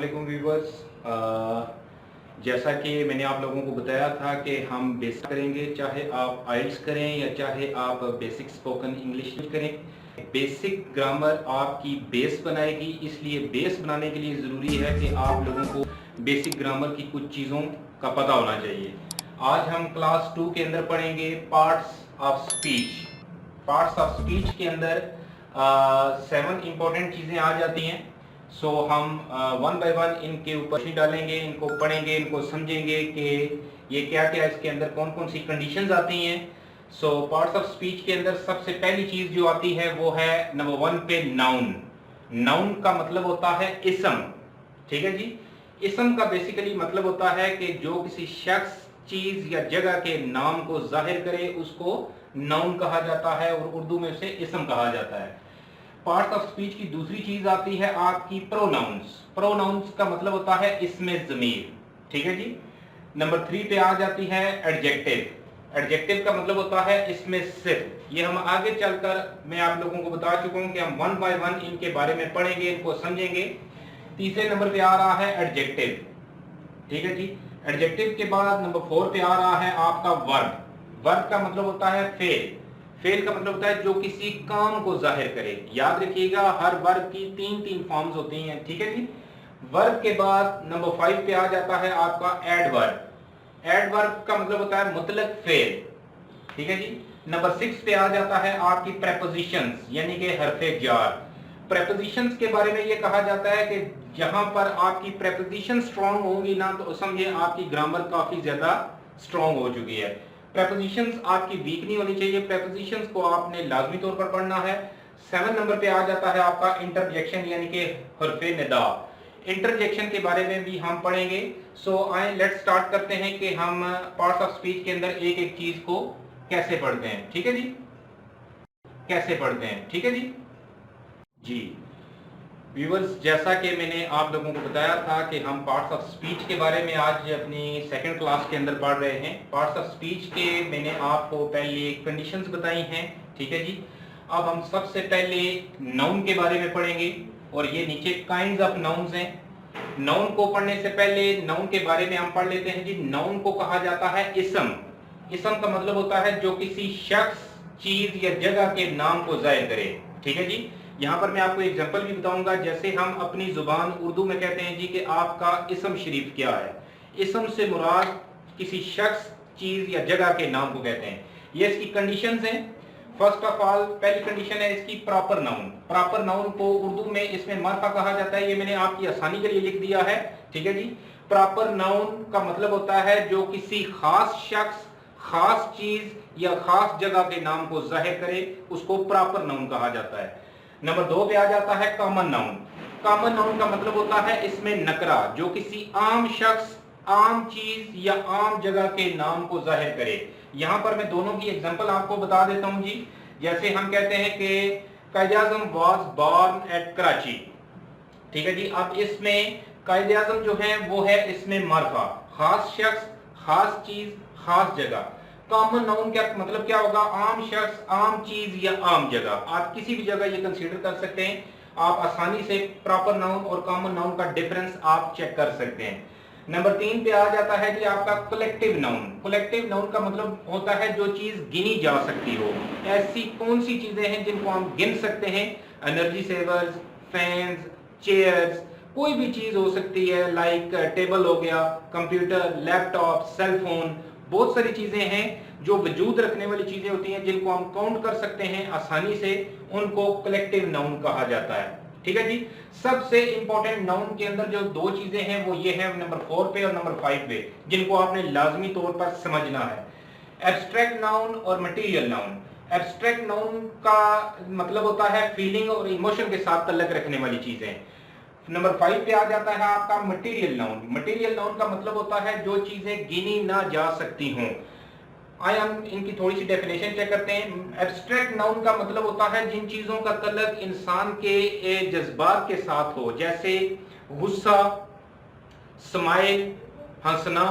वालेकुम व्यूवर्स। जैसा कि मैंने आप लोगों को बताया था कि हम बेसिक करेंगे, चाहे आप आइल्स करें या चाहे आप बेसिक स्पोकन इंग्लिश करें। बेसिक ग्रामर आपकी बेस बनाएगी, इसलिए बेस बनाने के लिए ज़रूरी है कि आप लोगों को बेसिक ग्रामर की कुछ चीज़ों का पता होना चाहिए। आज हम क्लास 2 के अंदर पढ़ेंगे parts of speech. Parts of speech के अंदर 7 इंपॉर्टेंट चीज़ें आ जाती हैं। सो हम वन बाय वन इनके ऊपर डालेंगे, इनको पढ़ेंगे, इनको समझेंगे कि ये क्या क्या इसके अंदर कौन कौन सी कंडीशंस आती हैं। सो पार्ट्स ऑफ स्पीच के अंदर सबसे पहली चीज जो आती है वो है नंबर 1 पे नाउन। नाउन का मतलब होता है इसम। ठीक है जी। इसम का बेसिकली मतलब होता है कि जो किसी शख्स, चीज या जगह के नाम को जाहिर करे उसको नाउन कहा जाता है और उर्दू में उसे इसम कहा जाता है। पार्ट ऑफ स्पीच की दूसरी चीज आती है आपकी प्रोनाउंस। प्रोनाउंस का मतलब होता है इसमें ज़मीर। ठीक है जी। नंबर 3 पे आ जाती है एडजेक्टिव। एडजेक्टिव का मतलब होता है इसमें सिर्फ। ये हम आगे चलकर मैं आप लोगों को बता चुका हूं कि हम वन बाय वन इनके बारे में पढ़ेंगे, इनको समझेंगे। तीसरे नंबर पे आ रहा है एडजेक्टिव। ठीक है जी। एडजेक्टिव के बाद नंबर 4 पे आ रहा है आपका वर्ब। वर्ब का मतलब होता है फेल। फेल का मतलब होता है जो किसी काम को जाहिर करे। याद रखिएगा हर वर्ब की तीन तीन फॉर्म्स होती हैं। ठीक है जी। वर्ब के बाद नंबर 5 पे आ जाता है आपका एडवर्ब। एडवर्ब का मतलब होता है मुतलक फेल। ठीक है जी। नंबर 6 पे आ जाता है आपकी प्रेपोजिशंस यानी कि हरफे जार। प्रेपोजिशंस के बारे में ये कहा जाता है कि जहां पर आपकी प्रेपोजिशन स्ट्रांग होंगी ना तो समझे आपकी ग्रामर काफी ज्यादा स्ट्रांग हो चुकी है। प्रेपोजिशंस आपकी वीक नहीं होनी चाहिए। प्रेपोजिशंस को आपने लाजमी तौर पर पढ़ना है। 7 नंबर पे आ जाता है आपका इंटरजेक्शन यानी कि हरफे निदा। इंटरजेक्शन के बारे में भी हम पढ़ेंगे। सो आए लेट्स स्टार्ट करते हैं कि हम पार्ट्स ऑफ स्पीच के अंदर एक एक चीज को कैसे पढ़ते हैं। ठीक है जी। कैसे पढ़ते हैं। ठीक है जी। जी व्यूवर्स, जैसा कि मैंने आप लोगों को बताया था कि हम पार्ट्स ऑफ स्पीच के बारे में आज अपनी सेकंड क्लास के अंदर पढ़ रहे हैं। पार्ट्स ऑफ स्पीच के मैंने आपको पहले कंडीशंस बताई हैं। ठीक है जी। अब हम सबसे पहले नाउन के बारे में पढ़ेंगे और ये नीचे काइंड्स ऑफ नाउन्स हैं। नाउन को पढ़ने से पहले नाउन के बारे में हम पढ़ लेते हैं जी। नाउन को कहा जाता है इसम। इसम का मतलब होता है जो किसी शख्स, चीज या जगह के नाम को जाहिर करे। ठीक है जी। यहाँ पर मैं आपको एग्जांपल भी बताऊंगा। जैसे हम अपनी जुबान उर्दू में कहते हैं जी कि आपका इसम शरीफ क्या है। इसम से मुराद किसी शख्स, चीज या जगह के नाम को कहते हैं। ये इसकी कंडीशंस हैं। फर्स्ट ऑफ ऑल पहली कंडीशन है इसकी प्रॉपर नाउन। प्रॉपर नाउन को उर्दू में इसमें मार्फा कहा जाता है। ये मैंने आपकी आसानी के लिए लिख दिया है। ठीक है जी। प्रॉपर नाउन का मतलब होता है जो किसी खास शख्स, खास चीज या खास जगह के नाम को जाहिर करे उसको प्रॉपर नाउन कहा जाता है। नंबर 2 पे आ जाता है कॉमन नाउन। कॉमन नाउन का मतलब होता है इसमें नकरा, जो किसी आम शख्स, आम चीज या आम जगह के नाम को जाहिर करे। यहां पर मैं दोनों की एग्जांपल आपको बता देता हूं जी। जैसे हम कहते हैं कि Quaid-e-Azam was born at Karachi. ठीक है जी। अब इसमें कायद-ए-आज़म जो है वो है इसमें मार्फा, खास शख्स, खास चीज, खास जगह। कॉमन नाउन क्या मतलब क्या होगा? आम शख्स, आम चीज या आम जगह। आप किसी भी जगह ये कंसीडर कर सकते हैं। आप आसानी से प्रॉपर नाउन और कॉमन नाउन का डिफरेंस आप चेक कर सकते हैं। नंबर 3 पे आ जाता है कि आपका कलेक्टिव नाउन। कलेक्टिव नाउन का मतलब होता है जो चीज गिनी जा सकती हो। ऐसी कौन सी चीजें हैं जिनको हम गिन सकते हैं? एनर्जी सेवर्स, फैंस, चेयर्स, कोई भी चीज हो सकती है। लाइक टेबल हो गया, कंप्यूटर, लैपटॉप, सेल फोन। बहुत सारी चीजें हैं जो वजूद रखने वाली चीजें होती हैं जिनको हम काउंट कर सकते हैं आसानी से, उनको कलेक्टिव नाउन कहा जाता है। ठीक है जी। सबसे इंपॉर्टेंट नाउन के अंदर जो दो चीजें हैं वो ये है नंबर 4 पे और नंबर 5 पे, जिनको आपने लाजमी तौर पर समझना है। एब्स्ट्रैक्ट नाउन और मटेरियल नाउन। एब्स्ट्रैक्ट नाउन का मतलब होता है फीलिंग और इमोशन के साथ तल्लक रखने वाली चीजें। नंबर 5 पे आ जाता है आपका मटेरियल नाउन। मटेरियल नाउन का मतलब होता है जो चीजें गिनी ना जा सकती हों। आइए हम इनकी थोड़ी सी डेफिनेशन चेक करते हैं। एब्स्ट्रैक्ट नाउन का मतलब होता है जिन चीजों का तल्लक इंसान के जज्बात के साथ हो, जैसे गुस्सा, स्माइल, हंसना,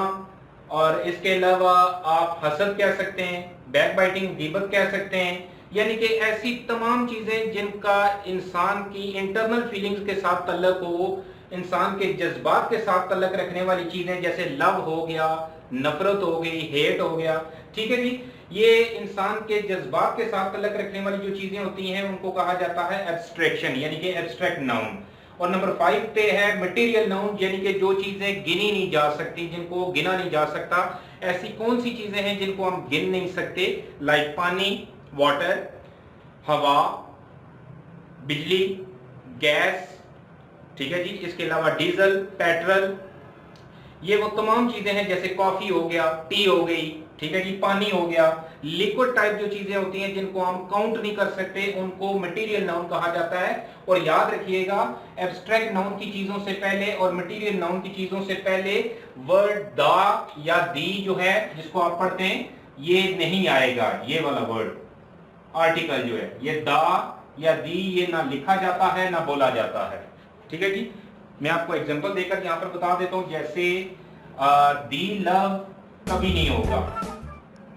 और इसके अलावा आप हसद कह सकते हैं, बैक बाइटिंग, गीबत कह सकते हैं। यानी कि ऐसी तमाम चीजें जिनका इंसान की इंटरनल फीलिंग्स के साथ तल्लक हो, इंसान के जज्बात के साथ तल्लक रखने वाली चीजें, जैसे लव हो गया, नफरत हो गई, हेट हो गया, ठीक है जी, ये इंसान के जज्बात के साथ तल्लक रखने वाली जो चीजें होती हैं उनको कहा जाता है एब्स्ट्रैक्शन, यानी कि एब्स्ट्रैक्ट नाउन। और नंबर 5 पे है मटेरियल नाउन, यानी कि जो चीजें गिनी नहीं जा सकती, जिनको गिना नहीं जा सकता। ऐसी कौन सी चीजें हैं जिनको हम गिन नहीं सकते? लाइक पानी, वाटर, हवा, बिजली, गैस, ठीक है जी, इसके अलावा डीजल, पेट्रोल, ये वो तमाम चीजें हैं, जैसे कॉफी हो गया, टी हो गई, ठीक है जी, पानी हो गया। लिक्विड टाइप जो चीजें होती हैं जिनको हम काउंट नहीं कर सकते उनको मटेरियल नाउन कहा जाता है। और याद रखिएगा, एब्स्ट्रैक्ट नाउन की चीजों से पहले और मटेरियल नाउन की चीजों से पहले वर्ड दा या दी जो है जिसको आप पढ़ते हैं ये नहीं आएगा। ये वाला वर्ड आर्टिकल जो है ये दा या दी ये ना लिखा जाता है ना बोला जाता है, ठीक है जी। मैं आपको एग्जांपल देकर यहां पर बता देता हूं, जैसे दी लव कभी नहीं होगा,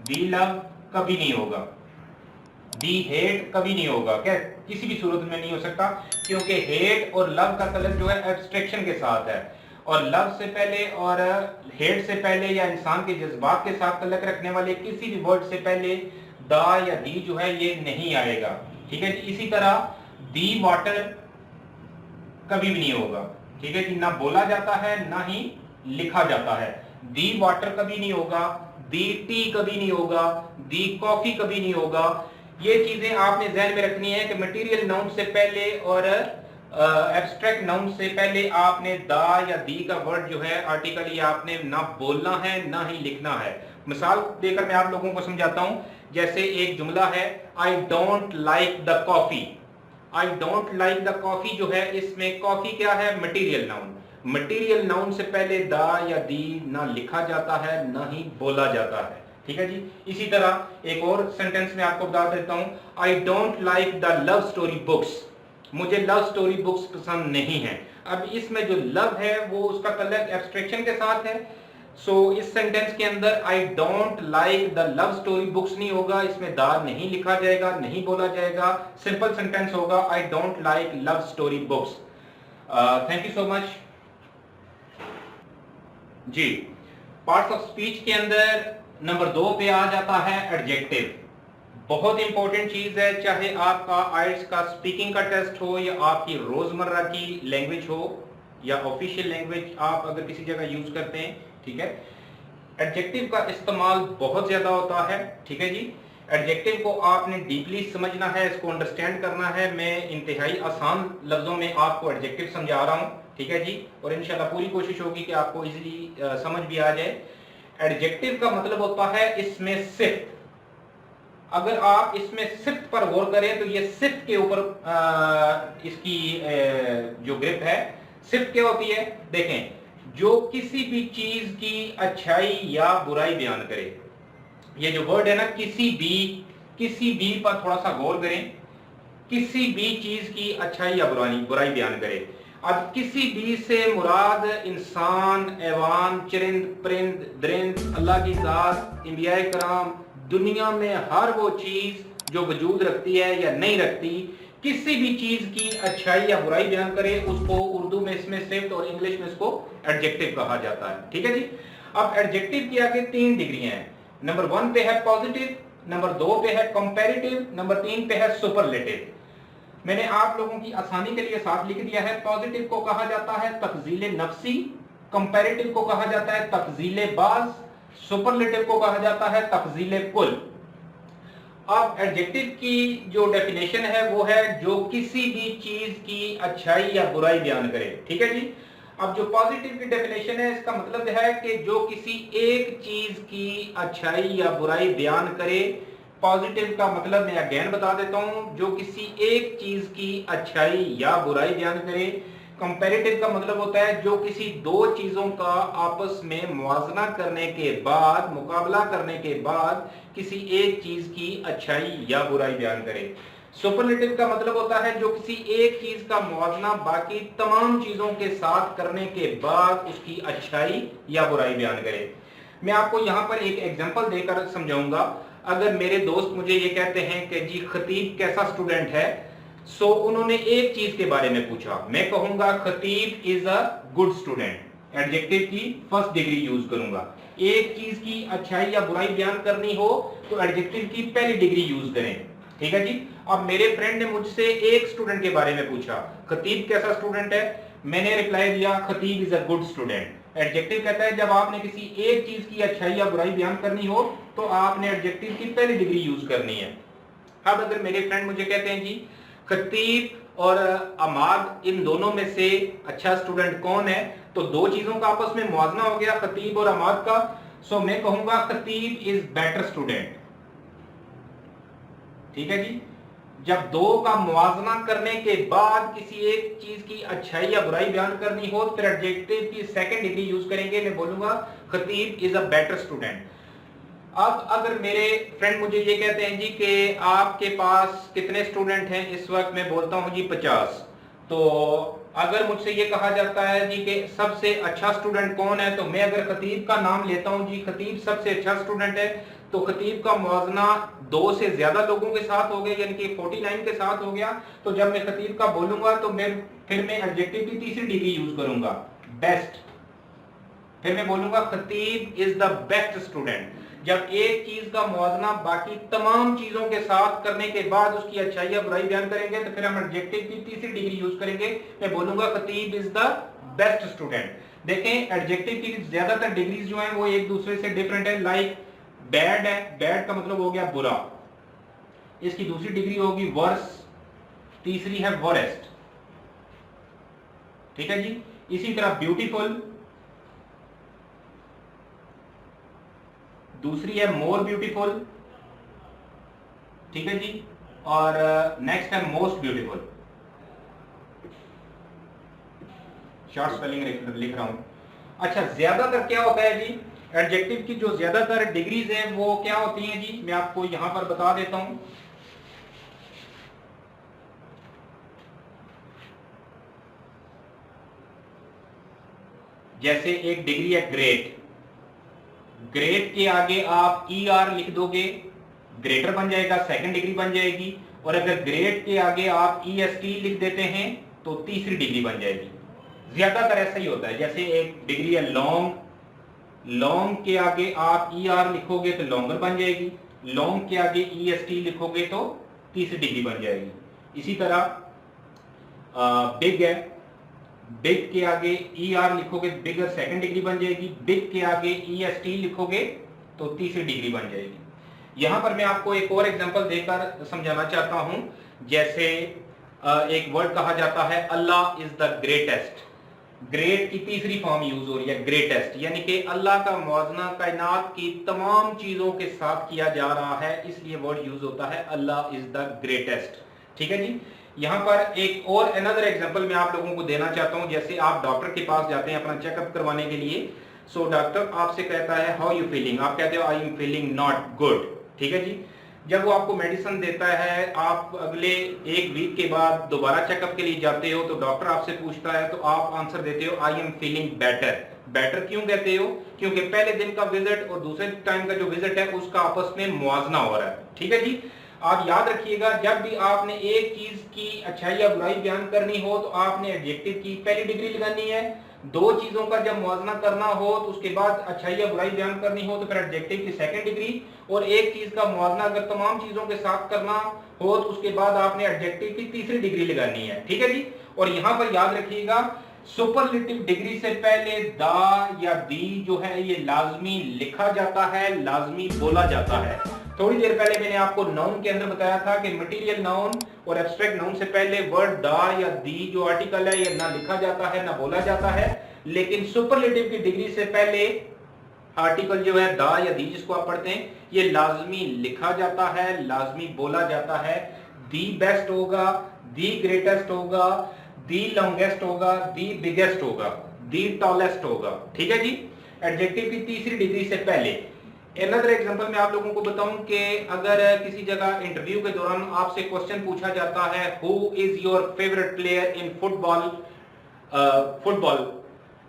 दी लव कभी नहीं होगा, दी हेट कभी नहीं होगा, क्या किसी भी सूरत में नहीं हो सकता, क्योंकि हेट और लव का तल्लुक जो है एब्स्ट्रैक्शन के साथ है, और लव से पहले और हेट से पहले या इंसान के जज्बात के साथ तल्लुक रखने वाले किसी भी वर्ड से पहले दा या दी जो है ये नहीं आएगा, ठीक है। इसी तरह दी वाटर कभी भी नहीं होगा, ठीक है जी, ना बोला जाता है ना ही लिखा जाता है। दी वाटर कभी नहीं होगा, दी टी कभी नहीं होगा, दी कॉफी कभी नहीं होगा। ये चीजें आपने ध्यान में रखनी है कि मटेरियल नाउन से पहले और एब्स्ट्रैक्ट नाउन से पहले आपने दा या दी का वर्ड जो है आर्टिकल ये आपने ना बोलना है ना ही लिखना है। मिसाल देकर मैं आप लोगों को समझाता हूं, जैसे एक जुमला है आई don't like the coffee. I don't like the coffee जो है इसमें कॉफी क्या है? Material noun. मटेरियल नाउन से पहले दा या दी ना लिखा जाता है ना ही बोला जाता है, ठीक है जी। इसी तरह एक और सेंटेंस में आपको बता देता हूं, आई don't like the love story books. मुझे लव स्टोरी बुक्स पसंद नहीं है। अब इसमें जो लव है वो उसका तल्लुक एब्स्ट्रैक्शन के साथ है। सो इस सेंटेंस के अंदर आई don't like the love story books नहीं होगा, इसमें दा नहीं लिखा जाएगा, नहीं बोला जाएगा, सिंपल सेंटेंस होगा I don't like love story books. Thank you so much जी। पार्ट्स ऑफ स्पीच के अंदर नंबर 2 पे आ जाता है एडजेक्टिव। बहुत इंपॉर्टेंट चीज है, चाहे आपका आइल्स का स्पीकिंग का टेस्ट हो या आपकी रोजमर्रा की लैंग्वेज हो या ऑफिशियल लैंग्वेज आप अगर किसी जगह यूज करते हैं, ठीक है। एडजेक्टिव का इस्तेमाल बहुत ज्यादा होता है, ठीक है जी। एडजेक्टिव को आपने डीपली समझना है, इसको अंडरस्टैंड करना है। मैं इंतहाई आसान लफ्जों में आपको एडजेक्टिव समझा रहा हूं, ठीक है जी, और इंशाल्लाह पूरी कोशिश होगी कि आपको इजीली समझ भी आ जाए। एडजेक्टिव का मतलब होता है इसमें सिर्फ। अगर आप इसमें सिर्फ पर गौर करें तो ये सिर्फ के ऊपर इसकी जो ग्रिप है, सिर्फ क्या होती है? देखें, जो किसी भी चीज की अच्छाई या बुराई बयान करे। ये जो वर्ड है ना, किसी भी पर थोड़ा सा गौर करें, किसी भी चीज की अच्छाई या बुराई बयान करे। अब किसी भी से मुराद इंसान, ऐवान, चरिंद, परिंद, दरिंद, अल्लाह की जात, इंबियाए कराम, दुनिया में हर वो चीज जो वजूद रखती है या नहीं रखती, किसी भी चीज की अच्छाई या बुराई बयान करे, उसको उर्दू में इसमें सिफ्त और इंग्लिश में इसको एडजेक्टिव कहा जाता है, ठीक है जी। अब एडजेक्टिव की आगे 3 डिग्रियां हैं। नंबर 1 पे है पॉजिटिव, नंबर 2 पे है कंपैरेटिव, नंबर 3 पे है सुपरलेटिव। मैंने आप लोगों की आसानी के लिए साथ लिख दिया है। पॉजिटिव को कहा जाता है तफजील नफ्सी, कंपैरेटिव को कहा जाता है तफजील बाज, सुपरलेटिव को कहा जाता है तफजील कुल। अब एडजेक्टिव की जो डेफिनेशन है वो है जो किसी भी चीज की अच्छाई या बुराई बयान करे, ठीक है जी। अब जो पॉजिटिव की डेफिनेशन है इसका मतलब है कि जो किसी एक चीज की अच्छाई या बुराई बयान करे। पॉजिटिव का मतलब मैं अगेन बता देता हूं, जो किसी एक चीज की अच्छाई या बुराई बयान करे। कंपैरेटिव का मतलब होता है जो किसी दो चीजों का आपस में मुआवजा करने के बाद, मुकाबला करने के बाद किसी एक चीज की अच्छाई या बुराई बयान करे। सुपरलेटिव का मतलब होता है जो किसी एक चीज का मुआवजा बाकी तमाम चीजों के साथ करने के बाद उसकी अच्छाई या बुराई बयान करे। मैं आपको यहां पर एक एग्जांपल देकर समझाऊंगा। अगर मेरे दोस्त मुझे ये कहते हैं कि जी खतीब कैसा स्टूडेंट है, सो उन्होंने एक चीज के बारे में पूछा, मैं कहूंगा Khateeb is a good student, adjective की फर्स्ट डिग्री यूज करूंगा। एक चीज की अच्छाई या बुराई बयान करनी हो तो एडजेक्टिव की पहली डिग्री यूज करें, ठीक है जी। अब मेरे फ्रेंड ने मुझसे एक स्टूडेंट के बारे में पूछा, खतीब कैसा स्टूडेंट है, मैंने रिप्लाई दिया Khateeb is a good student. Adjective कहता है जब आपने किसी एक चीज की अच्छाई या बुराई बयान करनी हो तो आपने एडजेक्टिव की पहली डिग्री यूज करनी है। अब अगर मेरे फ्रेंड मुझे कहते हैं जी खतीब और अमाद इन दोनों में से अच्छा स्टूडेंट कौन है, तो दो चीजों का आपस में मुआवजा हो गया खतीब और अमाद का। सो मैं कहूंगा खतीब इज बेटर स्टूडेंट, ठीक है जी। जब दो का मुआवजा करने के बाद किसी एक चीज की अच्छाई या बुराई बयान करनी हो तो फिर एडजेक्टिव की सेकंड डिग्री यूज करेंगे, मैं बोलूंगा खतीब इज अ बेटर स्टूडेंट। अब अगर मेरे फ्रेंड मुझे ये कहते हैं जी कि आपके पास कितने स्टूडेंट हैं इस वक्त, मैं बोलता हूं जी 50। तो अगर मुझसे ये कहा जाता है जी कि सबसे अच्छा स्टूडेंट कौन है, तो मैं अगर खतीब का नाम लेता हूं जी खतीब सबसे अच्छा स्टूडेंट है, तो खतीब का मुआवजा 2 से ज्यादा लोगों के साथ हो गया, यानी कि 49 के साथ हो गया। तो जब मैं खतीब का बोलूंगा तो मैं एडजेक्टिव की तीसरी डिग्री यूज करूंगा, बेस्ट। फिर मैं बोलूंगा खतीब इज द बेस्ट स्टूडेंट। जब एक चीज का मुआवजा बाकी तमाम चीजों के साथ करने के बाद उसकी अच्छाई या बुराई बयान करेंगे तो फिर हम एडजेक्टिव की तीसरी डिग्री यूज करेंगे, मैं बोलूंगा खतीब इज द बेस्ट स्टूडेंट। देखें एडजेक्टिव की ज्यादातर डिग्रीज जो हैं वो एक दूसरे से डिफरेंट है। लाइक बैड है, बैड का मतलब हो गया बुरा, इसकी दूसरी डिग्री होगी वर्स, तीसरी है वरेस्ट, ठीक है जी। इसी तरह ब्यूटीफुल, दूसरी है मोर ब्यूटीफुल, ठीक है जी। और नेक्स्ट है मोस्ट ब्यूटीफुल। शॉर्ट स्पेलिंग लिख रहा हूं। अच्छा, ज्यादातर क्या होता है जी, एडजेक्टिव की जो ज्यादातर डिग्रीज हैं वो क्या होती हैं जी, मैं आपको यहां पर बता देता हूं। जैसे एक डिग्री है ग्रेट, ग्रेट के आगे आप ER लिख दोगे, ग्रेटर बन जाएगा, सेकंड डिग्री बन जाएगी। और अगर ग्रेट के आगे आप EST लिख देते हैं तो तीसरी डिग्री बन जाएगी। ज्यादातर ऐसा ही होता है। जैसे एक डिग्री है लॉन्ग, लॉन्ग के आगे आप ER लिखोगे तो लॉन्गर बन जाएगी, लॉन्ग के आगे EST लिखोगे तो तीसरी डिग्री बन जाएगी। इसी तरह बिग है, बिग के आगे ER लिखोगे बिगर सेकंड डिग्री बन जाएगी, बिग के आगे EST लिखोगे तो तीसरी डिग्री बन जाएगी। यहां पर मैं आपको एक और एग्जांपल देकर समझाना चाहता हूं। जैसे एक वर्ड कहा जाता है अल्लाह इज द ग्रेटेस्ट, ग्रेट की तीसरी फॉर्म यूज हो रही है ग्रेटेस्ट, यानी कि अल्लाह का मुआवजा कायनात की तमाम चीजों के साथ किया जा रहा है, इसलिए वर्ड यूज होता है अल्लाह इज द ग्रेटेस्ट, ठीक है जी। यहां पर एक और अनदर एग्जांपल मैं आप लोगों को देना चाहता हूं। जैसे आप डॉक्टर के पास जाते हैं अपना चेकअप करवाने के लिए, सो डॉक्टर आपसे कहता है हाउ यू फीलिंग, आप कहते हो I am feeling not good, ठीक है जी। जब वो आपको मेडिसिन देता है, आप अगले एक वीक के बाद दोबारा चेकअप के लिए जाते हो तो डॉक्टर आपसे पूछता है तो आप आंसर देते हो I am feeling better. Better क्यों कहते हो, क्योंकि पहले दिन का विजिट और दूसरे टाइम का जो विजिट है उसका आपस में मुआवजा हो रहा है, ठीक है जी। आप याद रखिएगा जब भी आपने एक चीज की अच्छाई या बुराई बयान करनी हो तो आपने एडजेक्टिव की पहली डिग्री लगानी है। दो चीजों का जब मुआवजा करना हो तो उसके बाद अच्छाई या बुराई बयान करनी हो तो फिर एडजेक्टिव की सेकंड डिग्री, और एक चीज का मुआवजा अगर तमाम चीजों के साथ करना हो तो उसके बाद आपने एडजेक्टिव की तीसरी डिग्री लगानी है, ठीक है जी। और यहां पर याद रखिएगा सुपरलेटिव डिग्री से पहले दा या दी जो है ये लाजमी लिखा जाता है, लाजमी बोला जाता है। थोड़ी देर पहले मैंने आपको नाउन के अंदर बताया था कि मटेरियल नाउन और एब्स्ट्रैक्ट नाउन से पहले वर्ड दा या दी जो आर्टिकल है ये ना लिखा जाता है ना बोला जाता है, लेकिन सुपरलेटिव की डिग्री से पहले आर्टिकल जो है दा या दी जिसको आप पढ़ते हैं ये लाजमी लिखा जाता है, लाजमी बोला जाता है। दी बेस्ट होगा, दी ग्रेटेस्ट होगा, दी लॉन्गेस्ट होगा, दी बिगेस्ट होगा, दी टॉलेस्ट होगा, ठीक है जी, एडजेक्टिव की तीसरी डिग्री से पहले। अनदर एग्जांपल मैं आप लोगों को बताऊं कि अगर किसी जगह इंटरव्यू के दौरान आपसे क्वेश्चन पूछा जाता है who is your favourite player in football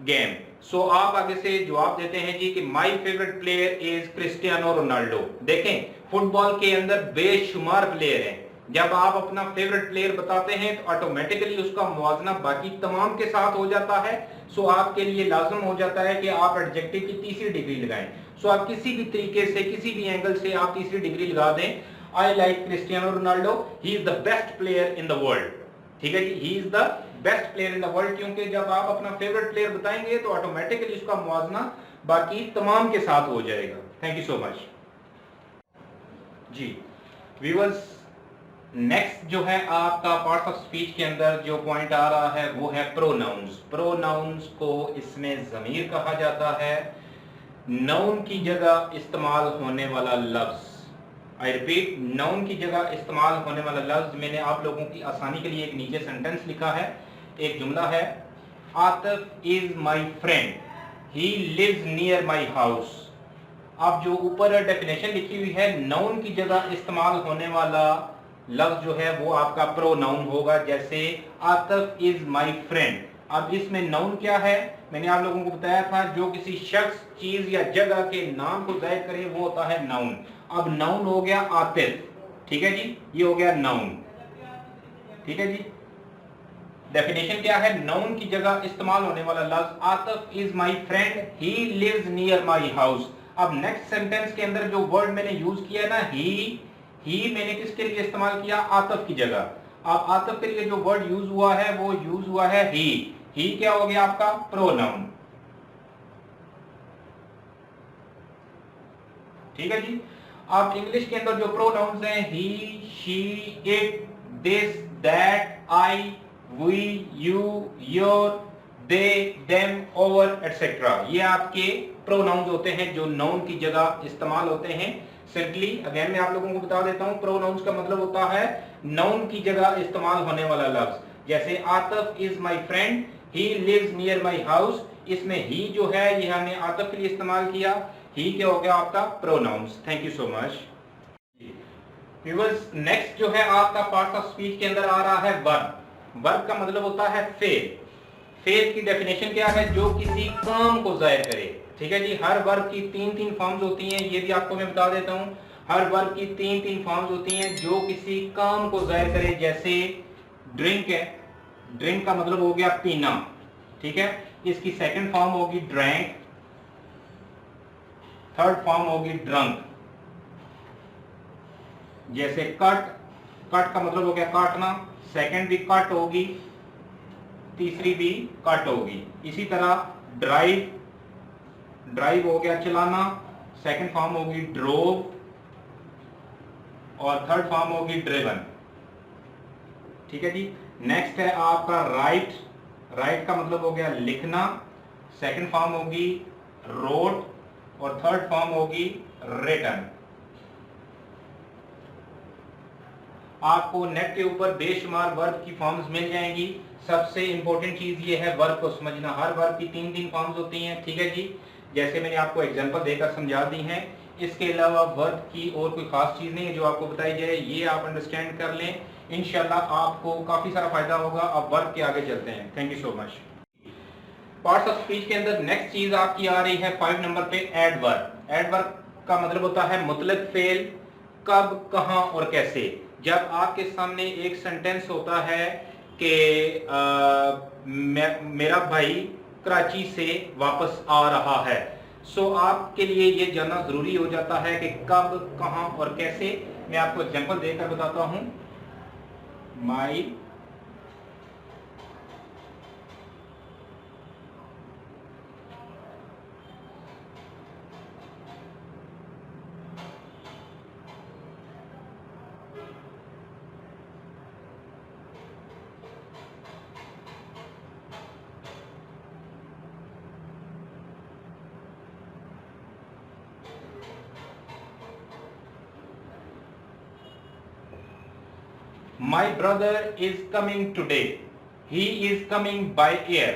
game, so आप आगे से जवाब देते हैं जी कि my favourite player is Cristiano Ronaldo. देखें फुटबॉल के अंदर बेशुमार प्लेयर हैं, जब आप अपना फेवरेट प्लेयर बताते हैं तो ऑटोमेटिकली उसका मुवाजना बाकी तमाम के साथ हो जाता है। सो आपके लिए लाजम हो जाता है कि आप एडजेक्टिव की तीसरी डिग्री लगाएं। सो आप किसी भी तरीके से, किसी भी एंगल से आप तीसरी डिग्री लगा दें। I like Cristiano Ronaldo, he is the best player in the world. ठीक है जी, he is the best player in the world, क्योंकि जब आप अपना फेवरेट प्लेयर बताएंगे तो ऑटोमेटिकली उसका मुवाजना बाकी तमाम के साथ हो जाएगा। थैंक यू सो मच जी व्यूअर्स। नेक्स्ट जो है आपका पार्ट ऑफ स्पीच के अंदर जो पॉइंट आ रहा है वो है प्रोनाउंस। प्रोनाउंस को इसमें ज़मीर कहा जाता है, नाउन की जगह इस्तेमाल होने वाला लफ्ज। आई रिपीट, नाउन की जगह इस्तेमाल होने वाला लफ्ज। मैंने आप लोगों की आसानी के लिए एक नीचे सेंटेंस लिखा है, एक जुमला है, Atif is my friend, he lives near my house. अब जो ऊपर डेफिनेशन लिखी हुई है, नाउन की जगह इस्तेमाल होने वाला लफ्ज जो है वो आपका प्रोनाउन होगा। जैसे आतिफ इज माई फ्रेंड, अब इसमें नाउन क्या है, मैंने आप लोगों को बताया था, जो किसी शख्स, चीज या जगह के नाम को जाहिर करे वो होता है नाउन। अब नाउन हो गया आतिफ, ठीक है जी, ये हो गया नाउन। ठीक है जी, डेफिनेशन क्या है, नाउन की जगह इस्तेमाल होने वाला लफ्ज Atif is my friend, he lives near my house. अब नेक्स्ट सेंटेंस के अंदर जो वर्ड मैंने यूज किया ना, ही मैंने किसके लिए इस्तेमाल किया, आतिफ की जगह। अब आतिफ के लिए जो वर्ड यूज हुआ है वो यूज हुआ है ही क्या हो गया आपका प्रोनाउन। ठीक है जी। अब इंग्लिश के अंदर जो प्रोनाउंस हैं, he, she, it, this, that, I, we, you, your, they, them, over, etcetera, ये आपके प्रोनाउंस होते हैं जो नाउन की जगह इस्तेमाल होते हैं। सिंपली अगेन मैं आप लोगों को बता देता हूं, प्रोनाउंस का मतलब होता है नाउन की जगह इस्तेमाल होने वाला लफ्ज। जैसे Atif is my friend, he lives near my house, इसमें ही जो है ये हमने आतिफ के लिए इस्तेमाल किया, ही क्या हो गया आपका pronouns. Thank you so much viewers. Next जो है आपका पार्ट ऑफ स्पीच के अंदर आ रहा है वर्ब। वर्ब का मतलब होता है फेल। फेल की डेफिनेशन क्या है, जो किसी काम को जाहिर करे। ठीक है जी, हर वर्ब की तीन फॉर्म्स होती हैं, ये भी आपको मैं बता देता हूं। हर वर्ब की तीन फॉर्म्स होती हैं जो किसी काम को जाहिर करे। जैसे ड्रिंक है, ड्रिंक का मतलब हो गया पीना, ठीक है, इसकी सेकंड फॉर्म होगी ड्रैंक, थर्ड फॉर्म होगी ड्रंक। जैसे कट, कट का मतलब हो गया काटना, सेकंड भी कट होगी, तीसरी भी कट होगी। इसी तरह ड्राइव, ड्राइव हो गया चलाना, सेकंड फॉर्म होगी ड्रोव और थर्ड फॉर्म होगी ड्रिवन। ठीक है जी। नेक्स्ट है आपका राइट, राइट का मतलब हो गया लिखना, सेकंड फॉर्म होगी रोट और थर्ड फॉर्म होगी रिटन। आपको नेट के ऊपर बेशुमार वर्ब की फॉर्म्स मिल जाएंगी। सबसे इंपॉर्टेंट चीज ये है वर्ब को समझना। हर वर्ब की तीन फॉर्म्स होती हैं, ठीक है जी, जैसे मैंने आपको एग्जांपल देकर समझा दी हैं। इसके अलावा वर्ब की और कोई खास चीज नहीं है जो आपको बताई जाए, ये आप अंडरस्टैंड कर लें, इंशाल्लाह आपको काफी सारा फायदा होगा। अब वर्ब के आगे चलते हैं। Thank you so much. Parts of speech के अंदर नेक्स्ट चीज आपकी आ रही है 5 नंबर पे, एडवर्ब। एडवर्ब का मतलब होता है मुतलक फेल, कब, कहां और कैसे। जब आपके सामने एक सेंटेंस होता है कि मेरा भाई कराची से वापस आ रहा है, सो आपके लिए ये जानना जरूरी हो जाता है कि कब, कहां और कैसे। मैं आपको एग्जांपल देकर बताता हूं। माई My brother is coming today. He is coming by air.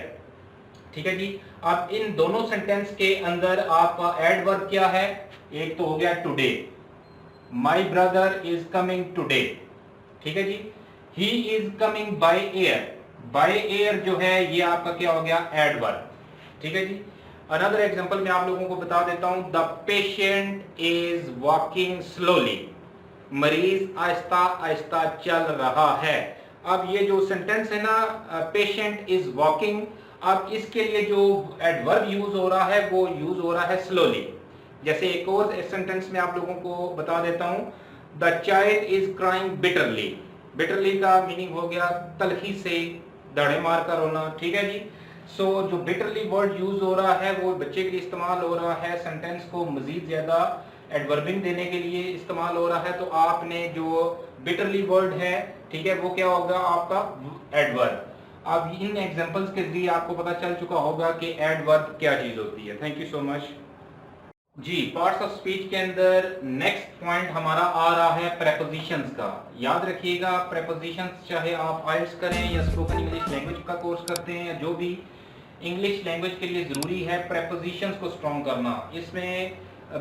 ठीक है जी। अब इन दोनों सेंटेंस के अंदर आपका एडवर्ब क्या है, एक तो हो गया today, My brother is coming today, ठीक है जी। He is coming by air, by air जो है ये आपका क्या हो गया एडवर्ब, ठीक है जी। अनदर एग्जांपल मैं आप लोगों को बता देता हूं, The patient is walking slowly. मरीज आहिस्ता आहिस्ता चल रहा है। अब ये जो सेंटेंस है ना, पेशेंट इज वॉकिंग, अब इसके लिए जो एडवर्ब यूज हो रहा है वो यूज हो रहा है स्लोली। जैसे एक और सेंटेंस में आप लोगों को बता देता हूं, the child is crying bitterly. Bitterly का मीनिंग हो गया तलखी से, दड़े मार कर रोना, ठीक है जी। सो जो बिटरली वर्ड यूज हो रहा है वो बच्चे के लिए इस्तेमाल हो रहा है, सेंटेंस को मजीद ज्यादा एडवर्बिंग देने के लिए इस्तेमाल हो रहा है। तो आपने जो बिटरली वर्ड है, ठीक है, वो क्या होगा आपका एडवर्ब। अब इन एग्जांपल्स के जरिए आपको पता चल चुका होगा कि एडवर्ब क्या चीज होती है। थैंक यू सो मच जी। पार्ट्स ऑफ स्पीच के अंदर नेक्स्ट पॉइंट हमारा आ रहा है प्रेपोजिशंस का। याद रखिएगा, प्रेपोजिशंस चाहे आप आइल्स करें या स्पोकन इंग्लिश लैंग्वेज का कोर्स करते हैं या जो भी इंग्लिश लैंग्वेज के लिए जरूरी है प्रेपोजिशंस को स्ट्रॉन्ग करना। इसमें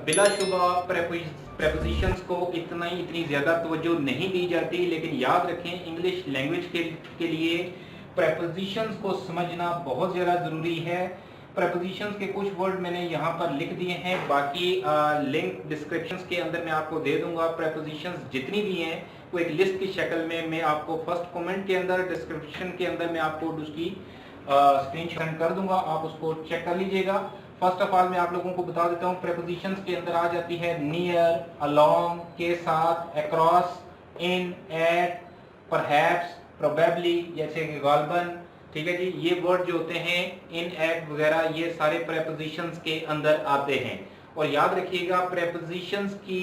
बिलाशुबा प्रेपोजिशंस को इतनी ज्यादा तवज्जो नहीं दी जाती, लेकिन याद रखें इंग्लिश लैंग्वेज के लिए प्रेपोजिशंस को समझना बहुत ज्यादा जरूरी है। प्रेपोजिशंस के कुछ वर्ड मैंने यहाँ पर लिख दिए हैं, बाकी लिंक डिस्क्रिप्शंस के अंदर मैं आपको दे दूंगा। प्रेपोजिशंस जितनी भी हैं वो एक लिस्ट की शक्ल में मैं आपको फर्स्ट कमेंट के अंदर, डिस्क्रिप्शन के अंदर मैं आपको उसकी स्क्रीनशॉट कर दूंगा, आप उसको चेक कर लीजिएगा। फर्स्ट ऑफ ऑल मैं आप लोगों को बता देता हूँ, प्रेपोजिशंस के अंदर आ जाती है नियर, अलोंग के साथ, अक्रॉस, इन, एट, परहैप्स, प्रोबेबली, जैसे कि गालबन, ठीक है जी। ये वर्ड जो होते हैं इन, एट वगैरह, ये सारे प्रेपोजिशंस के अंदर आते हैं। और याद रखिएगा प्रेपोजिशंस की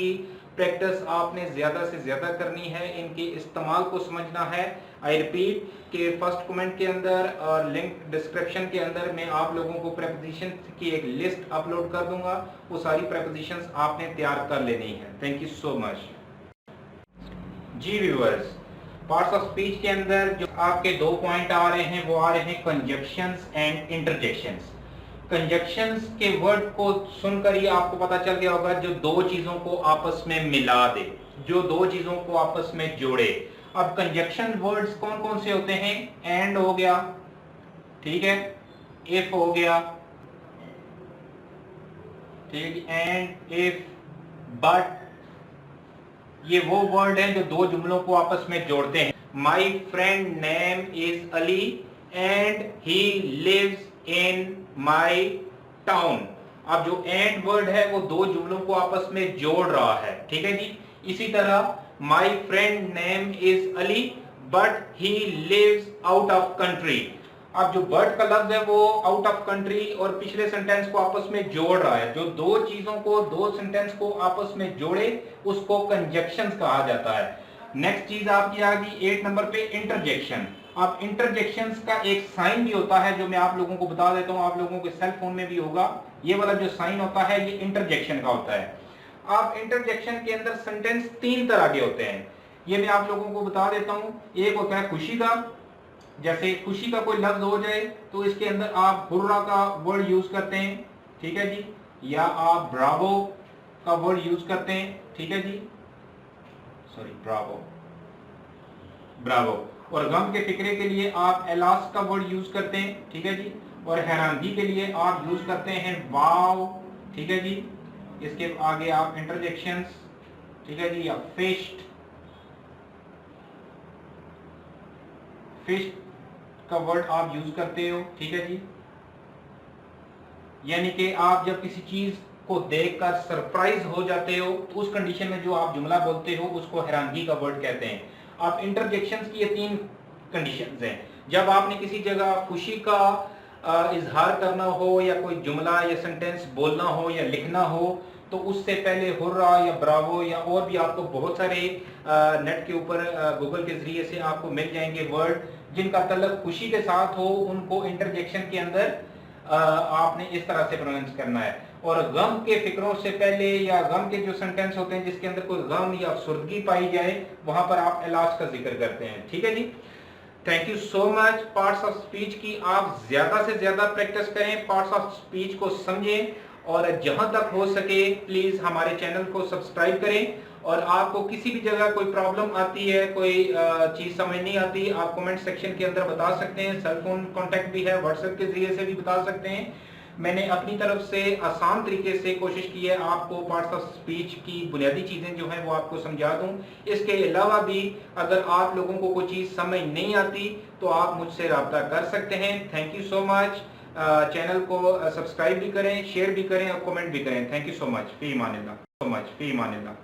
प्रैक्टिस आपने ज्यादा से ज्यादा करनी है, इनके इस्तेमाल को समझना है। आई रिपीट कि फर्स्ट कमेंट के अंदर और लिंक डिस्क्रिप्शन के अंदर मैं आप लोगों को प्रेपोजिशन की एक लिस्ट अपलोड कर दूंगा, वो सारी प्रेपोजिशंस आपने तैयार कर लेनी है। थैंक यू सो मच जी व्यूअर्स। पार्ट्स ऑफ स्पीच के अंदर जो आपके दो पॉइंट आ रहे हैं वो आ रहे हैं कंजक्शंस एंड इंटरजेक्शंस। कंजक्शंस के वर्ड को सुनकर ही आपको पता चल गया होगा जो दो चीजों को आपस में मिला दे, जो दो चीजों को आपस में जोड़े। अब कंजक्शन वर्ड्स कौन कौन से होते हैं? एंड हो गया, ठीक है, इफ हो गया, ठीक है, एंड, इफ, बट, ये वो वर्ड हैं जो दो जुमलों को आपस में जोड़ते हैं। My friend name is Ali and he lives in my town. अब जो एंड वर्ड है वो दो जुमलों को आपस में जोड़ रहा है, ठीक है जी। इसी तरह my friend name is Ali but he lives out of country. अब जो बट का लफ्ज है वो आउट ऑफ कंट्री और पिछले सेंटेंस को आपस में जोड़ रहा है। जो दो चीजों को, दो सेंटेंस को आपस में जोड़े उसको कंजक्शंस कहा जाता है। नेक्स्ट चीज आपकी आ गई 8 नंबर पे इंटरजेक्शन। अब इंटरजेक्शंस का एक साइन भी होता है जो मैं आप लोगों को बता देता हूं, आप लोगों के सेल फोन में भी होगा। ये वाला जो साइन होता है ये इंटरजेक्शन का होता है। अब इंटरजेक्शन के अंदर सेंटेंस 3 तरह के होते हैं, ये मैं आप लोगों को बता देता हूं। एक होता है खुशी का, जैसे खुशी का कोई लफ्ज हो जाए तो इसके अंदर आप हुर्रा का वर्ड यूज करते हैं, ठीक है जी, या आप ब्रावो का वर्ड यूज करते हैं, ठीक है जी, सॉरी ब्रावो, ब्रावो। और गम के फिक्रे के लिए आप एलास का वर्ड यूज करते हैं, ठीक है जी। और हैरानगी के लिए आप यूज करते हैं वाव, ठीक है जी। इसके आगे आप इंटरजेक्शंस, ठीक है जी, या फिश्ड, फिश का वर्ड आप यूज करते हो, ठीक है जी। यानी कि आप जब किसी चीज को देखकर सरप्राइज हो जाते हो तो उस कंडीशन में जो आप जुमला बोलते हो उसको हैरानगी का वर्ड कहते हैं। अब इंटरजेक्शंस की ये 3 कंडीशंस हैं। जब आपने किसी जगह खुशी का इजहार करना हो या कोई जुमला या सेंटेंस बोलना हो या लिखना हो तो उससे पहले हुर्रा या ब्रावो या और भी आपको बहुत सारे नेट के ऊपर गूगल के जरिए से आपको मिल जाएंगे वर्ड जिनका तल्लुक खुशी के साथ हो, उनको इंटरजेक्शन के अंदर आपने इस तरह से प्रोनाउंस करना है। और गम के फिक्रों से पहले या गम के जो सेंटेंस होते हैं जिसके अंदर कोई गम या अफसुर्दगी पाई जाए वहां पर आप इलाज का जिक्र करते हैं, ठीक है जी। Thank you so much. Parts of speech की आप ज्यादा से ज्यादा प्रैक्टिस करें, पार्ट्स ऑफ स्पीच को समझें और जहां तक हो सके प्लीज हमारे चैनल को सब्सक्राइब करें। और आपको किसी भी जगह कोई प्रॉब्लम आती है, कोई चीज समझ नहीं आती, आप कमेंट सेक्शन के अंदर बता सकते हैं। सेल फोन कांटेक्ट भी है, व्हाट्सएप के जरिए से भी बता सकते हैं। मैंने अपनी तरफ से आसान तरीके से कोशिश की है आपको पार्ट्स ऑफ स्पीच की बुनियादी चीज़ें जो हैं वो आपको समझा दूं। इसके अलावा भी अगर आप लोगों को कोई चीज़ समझ नहीं आती तो आप मुझसे रब्ता कर सकते हैं। Thank you so much. Channel को सब्सक्राइब भी करें, शेयर भी करें और कमेंट भी करें। Thank you so much. फी ईमानिल्लाह।